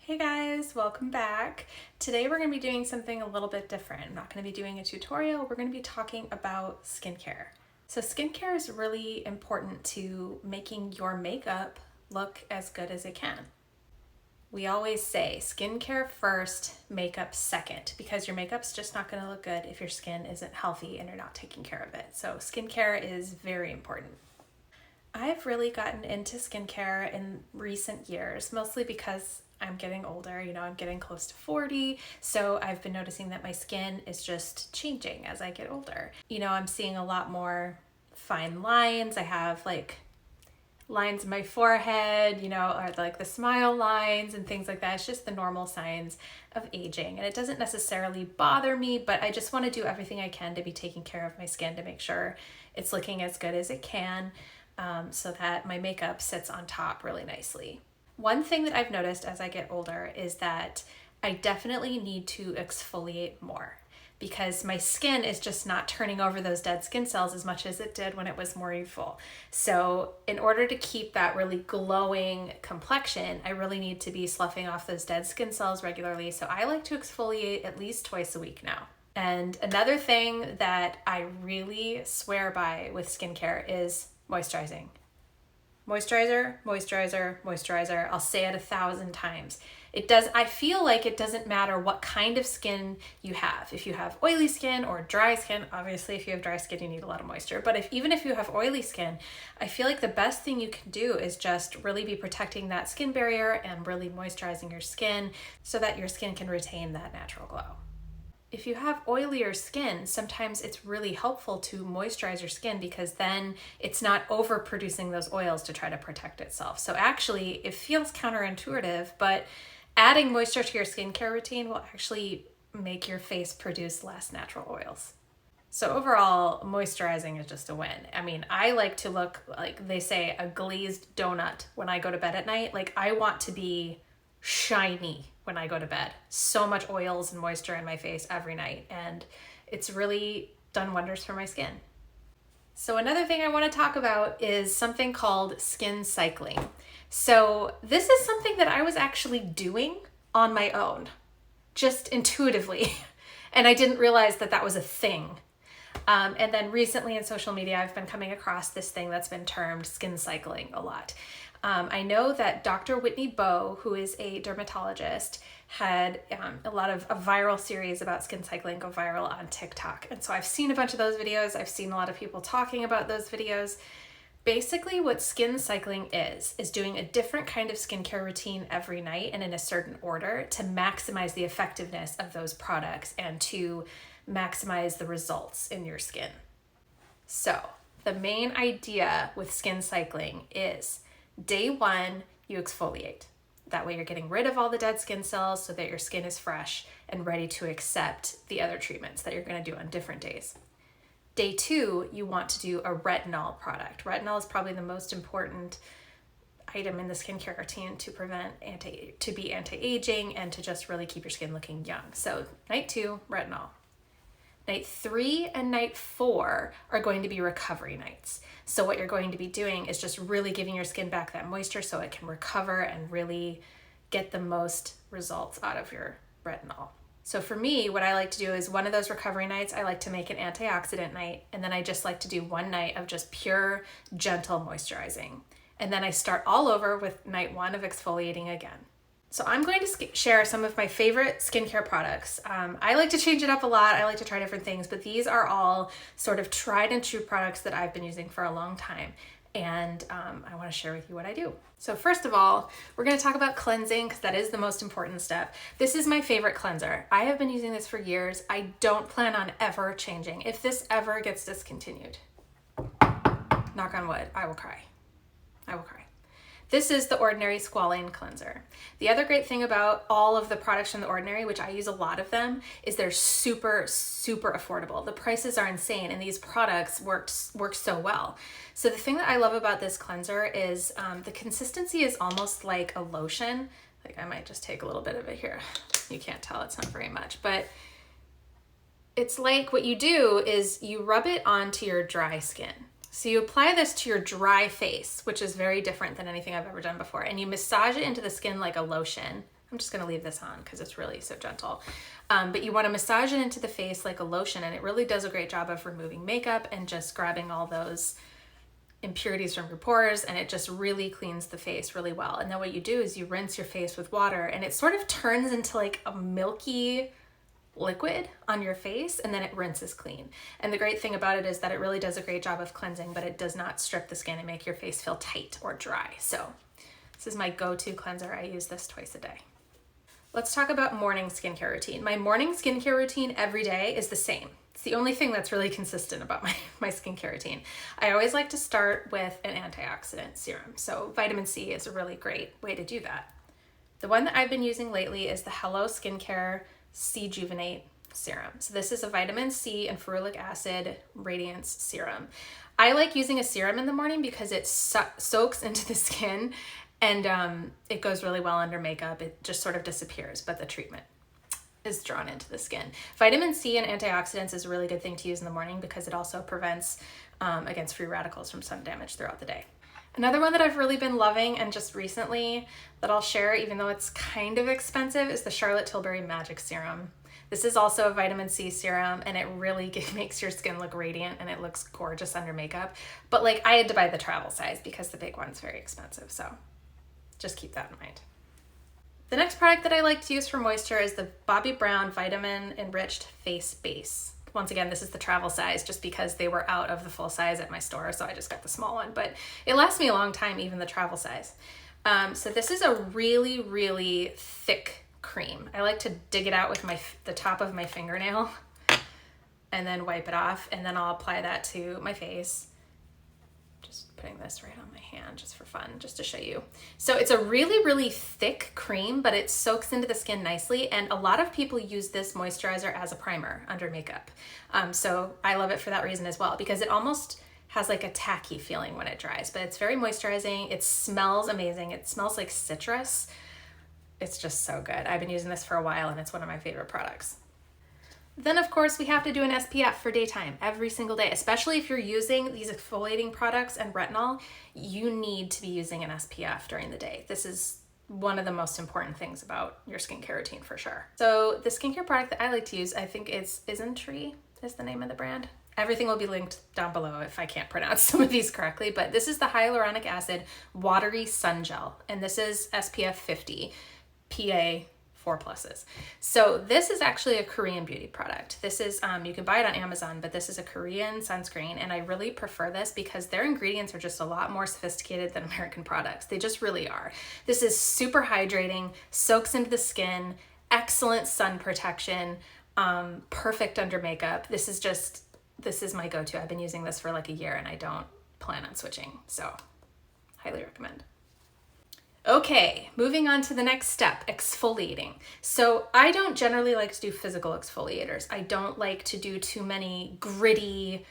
Hey guys, welcome back. Today we're going to be doing something a little bit different. I'm not going to be doing a tutorial. We're going to be talking about skincare. So skincare is really important to making your makeup look as good as it can. We always say skincare first, makeup second, because your makeup's just not going to look good if your skin isn't healthy and you're not taking care of it. So skincare is very important. I've really gotten into skincare in recent years, mostly because I'm getting older, I'm getting close to 40. So I've been noticing that my skin is just changing as I get older. I'm seeing a lot more fine lines. I have lines in my forehead, or like the smile lines and things like that. It's just the normal signs of aging. And it doesn't necessarily bother me, but I just want to do everything I can to be taking care of my skin to make sure it's looking as good as it can. So that my makeup sits on top really nicely. One thing that I've noticed as I get older is that I definitely need to exfoliate more because my skin is just not turning over those dead skin cells as much as it did when it was more youthful. So in order to keep that really glowing complexion, I really need to be sloughing off those dead skin cells regularly. So I like to exfoliate at least twice a week now. And another thing that I really swear by with skincare is moisturizing. Moisturizer, moisturizer, moisturizer. I'll say it 1,000 times. I feel like it doesn't matter what kind of skin you have. If you have oily skin or dry skin, obviously if you have dry skin, you need a lot of moisture. But even if you have oily skin, I feel like the best thing you can do is just really be protecting that skin barrier and really moisturizing your skin so that your skin can retain that natural glow. If you have oilier skin, sometimes it's really helpful to moisturize your skin because then it's not overproducing those oils to try to protect itself. So actually, it feels counterintuitive, but adding moisture to your skincare routine will actually make your face produce less natural oils. So overall, moisturizing is just a win. I mean, I like to look like they say a glazed donut when I go to bed at night. Like I want to be shiny when I go to bed. So much oils and moisture in my face every night, and it's really done wonders for my skin. So another thing I want to talk about is something called skin cycling. So this is something that I was actually doing on my own, just intuitively, and I didn't realize that that was a thing. And then recently in social media, I've been coming across this thing that's been termed skin cycling a lot. I know that Dr. Whitney Bowe, who is a dermatologist, had a viral series about skin cycling go viral on TikTok. And so I've seen a bunch of those videos. I've seen a lot of people talking about those videos. Basically what skin cycling is doing a different kind of skincare routine every night and in a certain order to maximize the effectiveness of those products and to maximize the results in your skin. So the main idea with skin cycling is day one, you exfoliate. That way you're getting rid of all the dead skin cells so that your skin is fresh and ready to accept the other treatments that you're going to do on different days. Day two, you want to do a retinol product. Retinol is probably the most important item in the skincare routine to be anti-aging and to just really keep your skin looking young. So night two, retinol. Night 3 and night 4 are going to be recovery nights. So what you're going to be doing is just really giving your skin back that moisture so it can recover and really get the most results out of your retinol. So for me, what I like to do is one of those recovery nights, I like to make an antioxidant night. And then I just like to do one night of just pure, gentle moisturizing. And then I start all over with night 1 of exfoliating again. So I'm going to share some of my favorite skincare products. I like to change it up a lot. I like to try different things, but these are all sort of tried and true products that I've been using for a long time. And I want to share with you what I do. So first of all, we're going to talk about cleansing because that is the most important step. This is my favorite cleanser. I have been using this for years. I don't plan on ever changing. If this ever gets discontinued, knock on wood, I will cry. I will cry. This is the Ordinary Squalane cleanser. The other great thing about all of the products from the Ordinary, which I use a lot of them, is they're super, super affordable. The prices are insane and these products work so well. So the thing that I love about this cleanser is the consistency is almost like a lotion. Like I might just take a little bit of it here. You can't tell, it's not very much, but it's like what you do is you rub it onto your dry skin. So you apply this to your dry face, which is very different than anything I've ever done before, and you massage it into the skin like a lotion. I'm just gonna leave this on because it's really so gentle. But you wanna massage it into the face like a lotion, and it really does a great job of removing makeup and just grabbing all those impurities from your pores, and it just really cleans the face really well. And then what you do is you rinse your face with water, and it sort of turns into like a milky liquid on your face, and then it rinses clean. And the great thing about it is that it really does a great job of cleansing, but it does not strip the skin and make your face feel tight or dry. So this is my go-to cleanser. I use this twice a day. Let's talk about morning skincare routine. My morning skincare routine every day is the same. It's the only thing that's really consistent about my skincare routine. I always like to start with an antioxidant serum. So vitamin C is a really great way to do that. The one that I've been using lately is the Hello Skincare C-Juvenate serum. So this is a vitamin C and ferulic acid radiance serum. I like using a serum in the morning because it soaks into the skin, and it goes really well under makeup. It just sort of disappears, but the treatment is drawn into the skin. Vitamin C and antioxidants is a really good thing to use in the morning because it also prevents against free radicals from sun damage throughout the day. Another one that I've really been loving and just recently that I'll share, even though it's kind of expensive, is the Charlotte Tilbury Magic Serum. This is also a vitamin C serum, and it really makes your skin look radiant, and it looks gorgeous under makeup. But like, I had to buy the travel size because the big one's very expensive, so just keep that in mind. The next product that I like to use for moisture is the Bobbi Brown Vitamin Enriched Face Base. Once again, this is the travel size just because they were out of the full size at my store, so I just got the small one, but it lasts me a long time, even the travel size. So this is a really, really thick cream. I like to dig it out with the top of my fingernail and then wipe it off, and then I'll apply that to my face. Just putting this right on my hand just for fun, just to show you. So it's a really, really thick cream, but it soaks into the skin nicely, and a lot of people use this moisturizer as a primer under makeup. So I love it for that reason as well, because it almost has like a tacky feeling when it dries, but it's very moisturizing. It smells amazing. It smells like citrus. It's just so good. I've been using this for a while, and it's one of my favorite products. Then of course we have to do an SPF for daytime every single day, especially if you're using these exfoliating products and retinol. You need to be using an SPF during the day. This is one of the most important things about your skincare routine for sure. So the skincare product that I like to use, I think it's Isntree is the name of the brand. Everything will be linked down below if I can't pronounce some of these correctly, but this is the hyaluronic acid watery sun gel, and this is SPF 50 PA 4+. So this is actually a Korean beauty product. This is, you can buy it on Amazon, but this is a Korean sunscreen, and I really prefer this because their ingredients are just a lot more sophisticated than American products. They just really are. This is super hydrating, soaks into the skin, excellent sun protection, perfect under makeup. This is my go-to. I've been using this for like a year, and I don't plan on switching, so highly recommend. Okay, moving on to the next step, exfoliating. So I don't generally like to do physical exfoliators. I don't like to do too many gritty,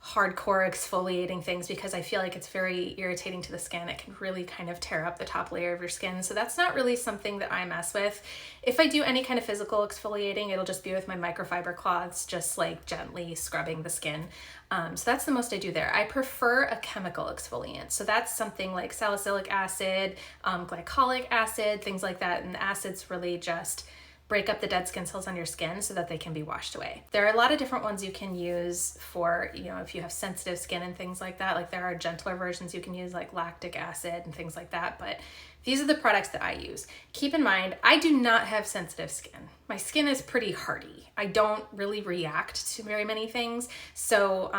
hardcore exfoliating things because I feel like it's very irritating to the skin. It can really kind of tear up the top layer of your skin. So that's not really something that I mess with. If I do any kind of physical exfoliating, it'll just be with my microfiber cloths, just like gently scrubbing the skin. So that's the most I do there. I prefer a chemical exfoliant. So that's something like salicylic acid, glycolic acid, things like that. And the acids really just break up the dead skin cells on your skin so that they can be washed away. There are a lot of different ones you can use for, if you have sensitive skin and things like that. Like there are gentler versions you can use like lactic acid and things like that. But these are the products that I use. Keep in mind, I do not have sensitive skin. My skin is pretty hardy. I don't really react to very many things. So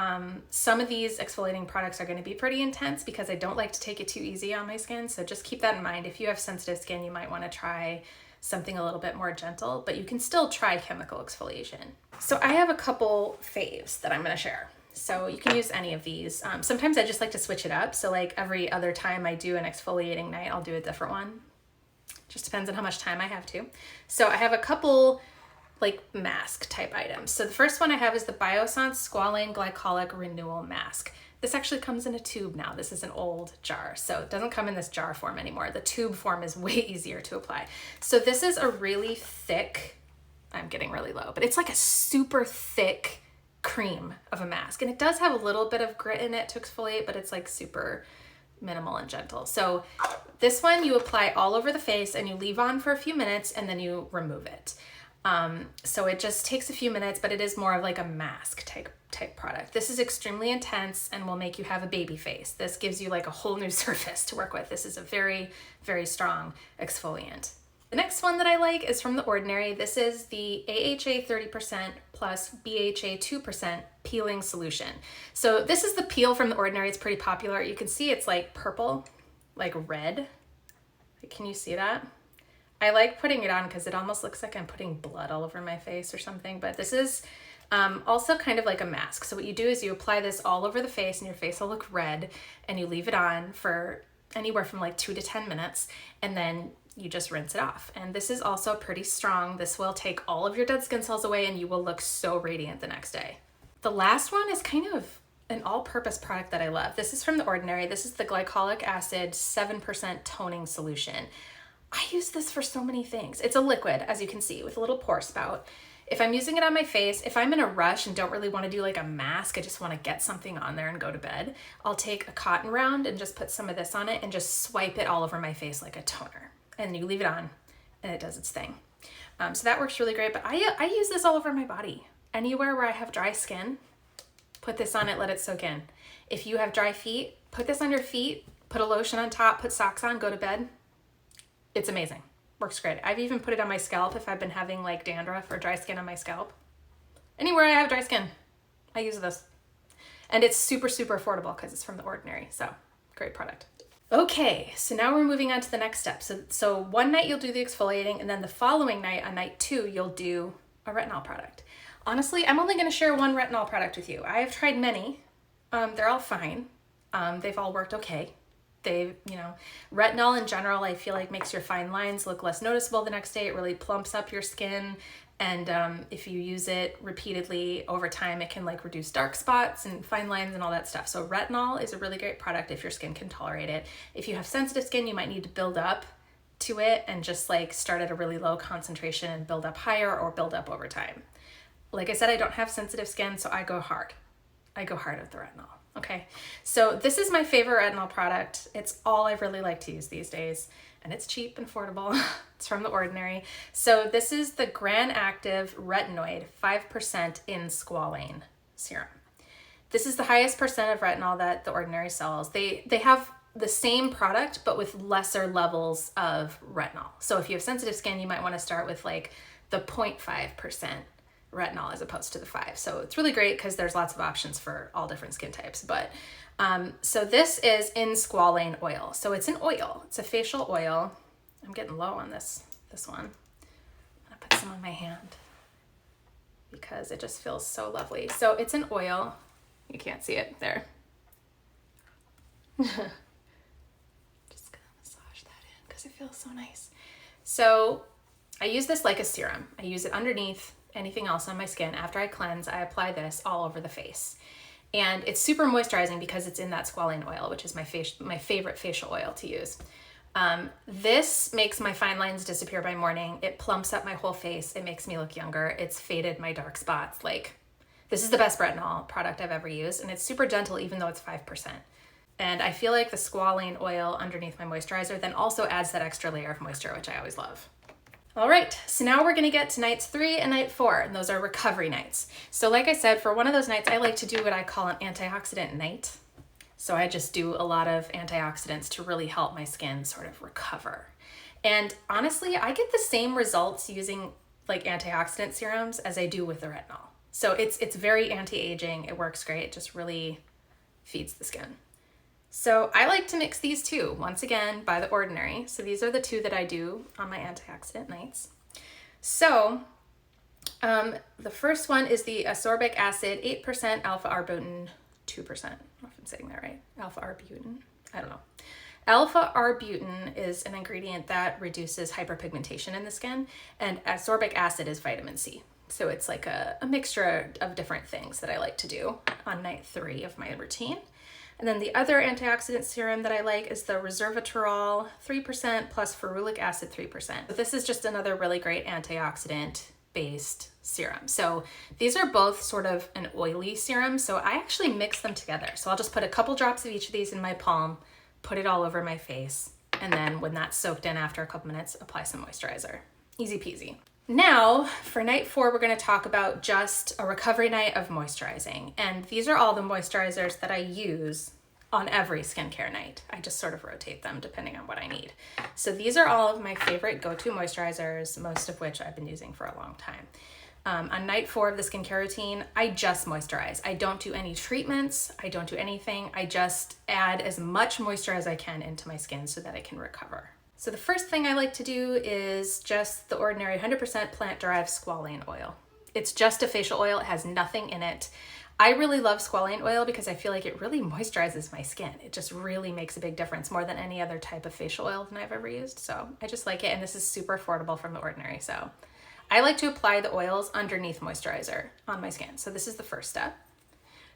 some of these exfoliating products are going to be pretty intense because I don't like to take it too easy on my skin. So just keep that in mind. If you have sensitive skin, you might want to try something a little bit more gentle, but you can still try chemical exfoliation. So I have a couple faves that I'm going to share. So you can use any of these. Sometimes I just like to switch it up. So like every other time I do an exfoliating night, I'll do a different one. Just depends on how much time I have too. So I have a couple like mask type items. So the first one I have is the Biossance Squalane Glycolic Renewal Mask. This actually comes in a tube now. This is an old jar, so it doesn't come in this jar form anymore. The tube form is way easier to apply. So this is a really thick, I'm getting really low, but it's like a super thick cream of a mask. And it does have a little bit of grit in it to exfoliate, but it's like super minimal and gentle. So this one you apply all over the face and you leave on for a few minutes and then you remove it. So it just takes a few minutes, but it is more of like a mask type product. This is extremely intense and will make you have a baby face. This gives you like a whole new surface to work with. This is a very, very strong exfoliant. The next one that I like is from The Ordinary. This is the AHA 30% plus BHA 2% peeling solution. So this is the peel from The Ordinary. It's pretty popular. You can see it's like purple, like red. Can you see that? I like putting it on because it almost looks like I'm putting blood all over my face or something, but this is also kind of like a mask. So what you do is you apply this all over the face and your face will look red, and you leave it on for anywhere from like 2 to 10 minutes, and then you just rinse it off. And this is also pretty strong. This will take all of your dead skin cells away and you will look so radiant the next day. The last one is kind of an all-purpose product that I love. This is from The Ordinary. This is the Glycolic Acid 7% toning solution. I use this for so many things. It's a liquid, as you can see, with a little pore spout. If I'm using it on my face, if I'm in a rush and don't really want to do like a mask, I just want to get something on there and go to bed, I'll take a cotton round and just put some of this on it and just swipe it all over my face like a toner. And you leave it on and it does its thing. So that works really great, but I use this all over my body. Anywhere where I have dry skin, put this on it, let it soak in. If you have dry feet, put this on your feet, put a lotion on top, put socks on, go to bed. It's amazing. Works great. I've even put it on my scalp if I've been having like dandruff or dry skin on my scalp. Anywhere I have dry skin, I use this. And it's super, super affordable because it's from The Ordinary. So great product. Okay, so now we're moving on to the next step. So one night you'll do the exfoliating, and then the following night, on night 2, you'll do a retinol product. Honestly, I'm only going to share one retinol product with you. I have tried many. They're all fine. They've all worked okay. Retinol in general, I feel like makes your fine lines look less noticeable the next day. It really plumps up your skin. And if you use it repeatedly over time, it can like reduce dark spots and fine lines and all that stuff. So retinol is a really great product if your skin can tolerate it. If you have sensitive skin, you might need to build up to it and just like start at a really low concentration and build up higher or build up over time. Like I said, I don't have sensitive skin, so I go hard. I go hard with the retinol. Okay, so this is my favorite retinol product. It's all I really like to use these days, and it's cheap and affordable. It's from The Ordinary. So this is the Gran Active Retinoid 5% in Squalane serum. This is the highest percent of retinol that The Ordinary sells. They have the same product, but with lesser levels of retinol. So if you have sensitive skin, you might want to start with like the 0.5% retinol as opposed to the 5. So it's really great because there's lots of options for all different skin types. But so this is in Squalane oil. So it's an oil. It's a facial oil. I'm getting low on this one. I'm gonna put some on my hand because it just feels so lovely. So it's an oil. You can't see it there. Just gonna massage that in because it feels so nice. So I use this like a serum. I use it underneath anything else on my skin. After I cleanse, I apply this all over the face. And it's super moisturizing because it's in that squalane oil, which is my favorite facial oil to use. This makes my fine lines disappear by morning. It plumps up my whole face. It makes me look younger. It's faded my dark spots. Like, this is the best retinol product I've ever used. And it's super gentle, even though it's 5%. And I feel like the squalane oil underneath my moisturizer then also adds that extra layer of moisture, which I always love. All right, so now we're gonna get to nights 3 and night 4, and those are recovery nights. So like I said, for one of those nights, I like to do what I call an antioxidant night. So I just do a lot of antioxidants to really help my skin sort of recover. And honestly, I get the same results using like antioxidant serums as I do with the retinol. So it's very anti-aging, it works great, it just really feeds the skin. So I like to mix these two, once again, by The Ordinary. So these are the two that I do on my antioxidant nights. So the first one is the ascorbic acid, 8% alpha-arbutin, 2%. I don't know if I'm saying that right. Alpha-arbutin, I don't know. Alpha-arbutin is an ingredient that reduces hyperpigmentation in the skin, and ascorbic acid is vitamin C. So it's like a mixture of different things that I like to do on night 3 of my routine. And then the other antioxidant serum that I like is the resveratrol 3% plus ferulic acid 3%. But this is just another really great antioxidant-based serum. So these are both sort of an oily serum, so I actually mix them together. So I'll just put a couple drops of each of these in my palm, put it all over my face, and then when that's soaked in after a couple minutes, apply some moisturizer. Easy peasy. Now, for night 4, we're going to talk about just a recovery night of moisturizing. And these are all the moisturizers that I use on every skincare night. I just sort of rotate them depending on what I need. So these are all of my favorite go-to moisturizers, most of which I've been using for a long time. On night 4 of the skincare routine, I just moisturize. I don't do any treatments. I don't do anything. I just add as much moisture as I can into my skin so that it can recover. So the first thing I like to do is just the ordinary 100% plant-derived squalane oil. It's just a facial oil. It has nothing in it. I really love squalane oil because I feel like it really moisturizes my skin. It just really makes a big difference, more than any other type of facial oil that I've ever used. So I just like it, and this is super affordable from The Ordinary. So I like to apply the oils underneath moisturizer on my skin. So this is the first step.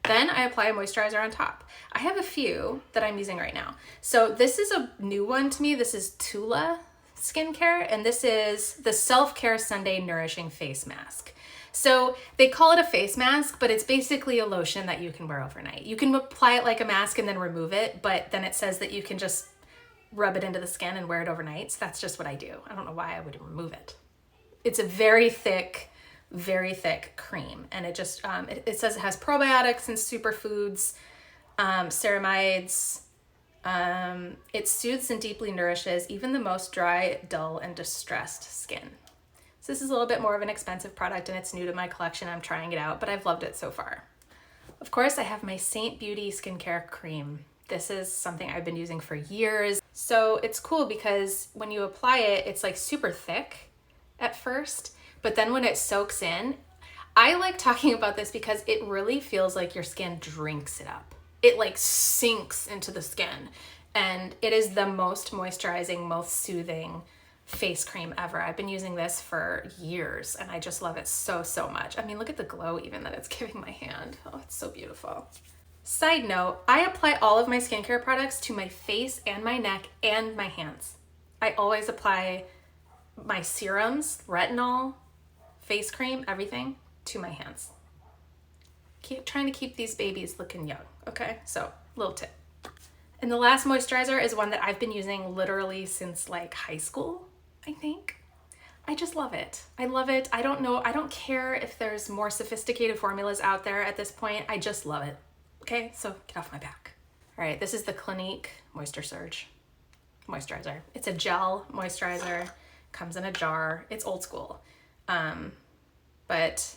Then I apply a moisturizer on top. I have a few that I'm using right now. So this is a new one to me. This is Tula Skincare, and this is the Self-Care Sunday Nourishing Face Mask. So they call it a face mask, but it's basically a lotion that you can wear overnight. You can apply it like a mask and then remove it, but then it says that you can just rub it into the skin and wear it overnight. So that's just what I do. I don't know why I would remove it. It's a very thick cream, and it just it says it has probiotics and superfoods, ceramides. It soothes and deeply nourishes even the most dry, dull, and distressed skin. So this is a little bit more of an expensive product, and it's new to my collection. I'm trying it out, but I've loved it so far. Of course, I have my Saint Beauty skincare cream. This is something I've been using for years. So it's cool because when you apply it, it's like super thick at first, but then when it soaks in, I like talking about this because it really feels like your skin drinks it up. It like sinks into the skin, and it is the most moisturizing, most soothing face cream ever. I've been using this for years, and I just love it so much. I mean, look at the glow even that it's giving my hand. Oh, it's so beautiful. Side note, I apply all of my skincare products to my face and my neck and my hands. I always apply my serums, retinol, face cream, everything to my hands. Keep trying to keep these babies looking young, okay? So, little tip. And the last moisturizer is one that I've been using literally since like high school, I think. I just love it. I love it. I don't know. I don't care if there's more sophisticated formulas out there at this point. I just love it. Okay, so get off my back. All right, this is the Clinique Moisture Surge moisturizer. It's a gel moisturizer, comes in a jar. It's old school, but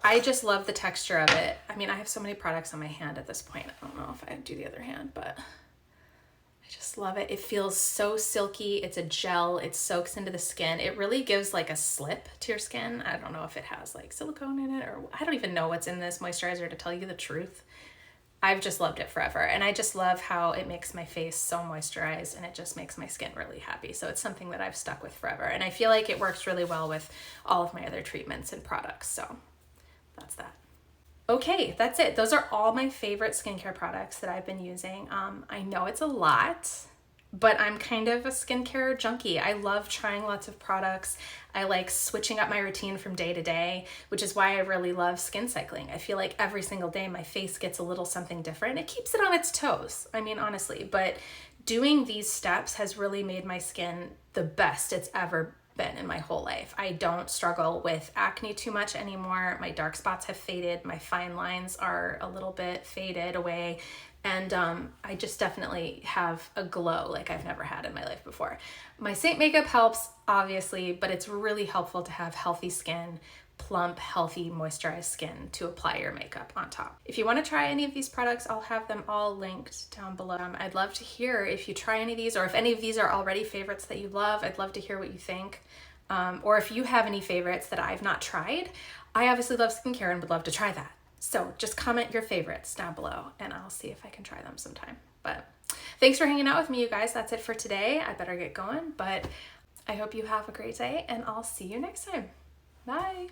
I just love the texture of it. I mean, I have so many products on my hand at this point. I don't know if I do the other hand, but I just love it. It feels so silky. It's a gel. It soaks into the skin. It really gives like a slip to your skin. I don't know if it has like silicone in it, or I don't even know what's in this moisturizer, to tell you the truth. I've just loved it forever. And I just love how it makes my face so moisturized, and it just makes my skin really happy. So it's something that I've stuck with forever. And I feel like it works really well with all of my other treatments and products. So that's that. Okay, that's it. Those are all my favorite skincare products that I've been using. I know it's a lot, but I'm kind of a skincare junkie. I love trying lots of products. I like switching up my routine from day to day, which is why I really love skin cycling. I feel like every single day my face gets a little something different. It keeps it on its toes, I mean, honestly, but doing these steps has really made my skin the best it's ever been in my whole life. I don't struggle with acne too much anymore. My dark spots have faded. My fine lines are a little bit faded away. And I just definitely have a glow like I've never had in my life before. My Saint makeup helps, obviously, but it's really helpful to have healthy skin, plump, healthy, moisturized skin to apply your makeup on top. If you want to try any of these products, I'll have them all linked down below. I'd love to hear if you try any of these, or if any of these are already favorites that you love. I'd love to hear what you think. Or if you have any favorites that I've not tried. I obviously love skincare and would love to try that. So just comment your favorites down below, and I'll see if I can try them sometime. But thanks for hanging out with me, you guys. That's it for today. I better get going, but I hope you have a great day, and I'll see you next time. Bye.